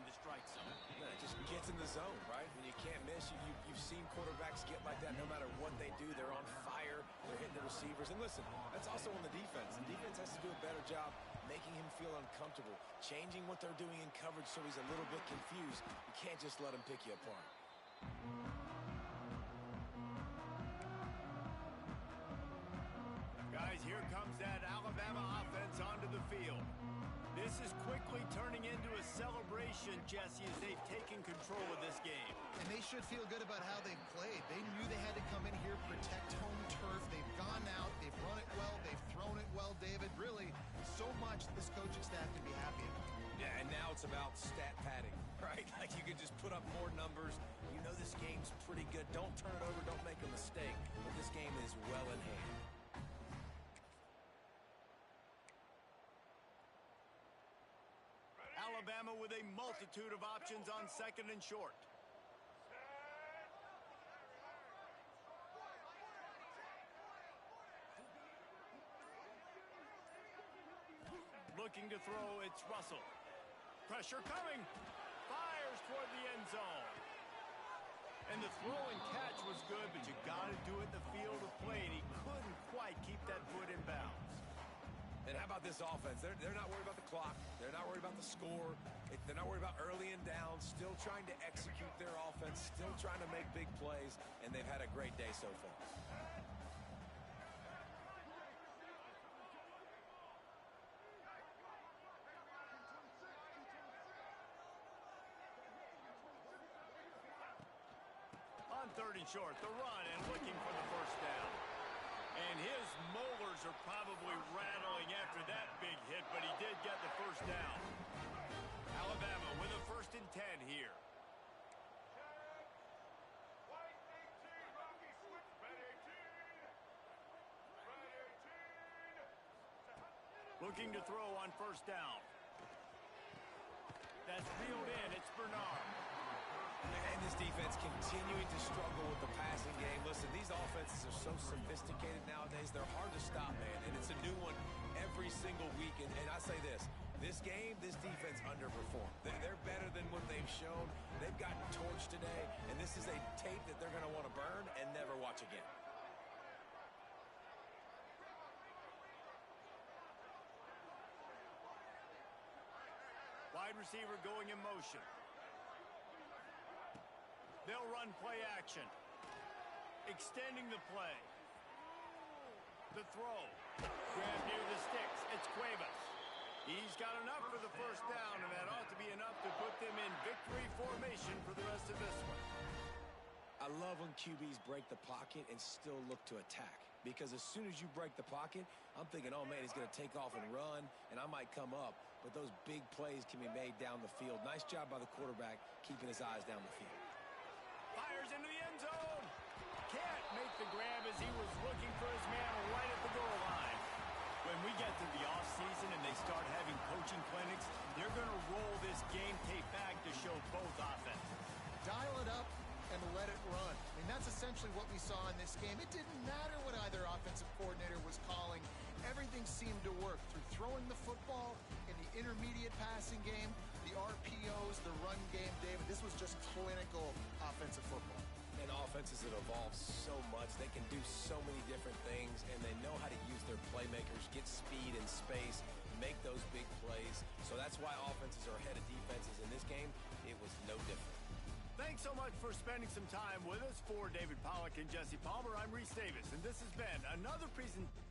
Speaker 1: the strike zone.
Speaker 3: Yeah, it just gets in the zone, right? When you can't miss, you've seen quarterbacks get like that no matter what they do. They're on fire. They're hitting the receivers. And listen, that's also on the defense. The defense has to do a better job making him feel uncomfortable, changing what they're doing in coverage so he's a little bit confused. You can't just let him pick you apart.
Speaker 1: Guys, here comes that Alabama offense onto the field. This is quickly turning into a celebration, Jesse, as they've taken control of this game.
Speaker 2: And they should feel good about how they've played. They knew they had to come in here, protect home turf. They've gone out, they've run it well, they've thrown it well, David. Really, so much this coaching staff can be happy about.
Speaker 3: Yeah, and now it's about stat padding, right? Like you can just put up more numbers. You know this game's pretty good. Don't turn it over, don't make a mistake. But this game is well in hand.
Speaker 1: Alabama with a multitude of options on 2nd and short. Looking to throw, it's Russell. Pressure coming. Fires toward the end zone. And the throw and catch was good, but you got to do it in the field of play, and he couldn't quite keep that foot in bounds.
Speaker 3: And how about this offense? They're not worried about the clock. They're not worried about the score. They're not worried about early and down. Still trying to execute their offense. Still trying to make big plays. And they've had a great day so far.
Speaker 1: On 3rd and short, the run and looking for the 1st down. And his molars are probably rattling after that big hit, but he did get the 1st down. Alabama with a 1st and 10 here. Looking to throw on 1st down. That's reeled in. It's Bernard.
Speaker 3: And this defense continuing to struggle with the passing game. Listen, these offenses are so sophisticated nowadays. They're hard to stop, man. And it's a new one every single week. And I say this game, this defense underperformed. They're better than what they've shown. They've gotten torched today. And this is a tape that they're going to want to burn and never watch again.
Speaker 1: Wide receiver going in motion. They'll run play action. Extending the play. The throw. Grab near the sticks. It's Cuevas. He's got enough for the 1st down, and that ought to be enough to put them in victory formation for the rest of this one.
Speaker 3: I love when QBs break the pocket and still look to attack. Because as soon as you break the pocket, I'm thinking, oh, man, he's going to take off and run, and I might come up. But those big plays can be made down the field. Nice job by the quarterback keeping his eyes down the field.
Speaker 1: Fires into the end zone. Can't make the grab as he was looking for his man right at the goal line. When we get to the offseason and they start having coaching clinics, they're going to roll this game tape back to show both offenses.
Speaker 2: Dial it up and let it run. I mean, that's essentially what we saw in this game. It didn't matter what either offensive coordinator was calling. Everything seemed to work through throwing the football in the intermediate passing game, the RPOs, the run game, David. This was just clinical offensive football.
Speaker 3: And offenses have evolved so much. They can do so many different things, and they know how to use their playmakers, get speed and space, make those big plays. So that's why offenses are ahead of defenses. In this game, it was no different.
Speaker 1: Thanks so much for spending some time with us. For David Pollack and Jesse Palmer, I'm Reese Davis, and this has been another presentation.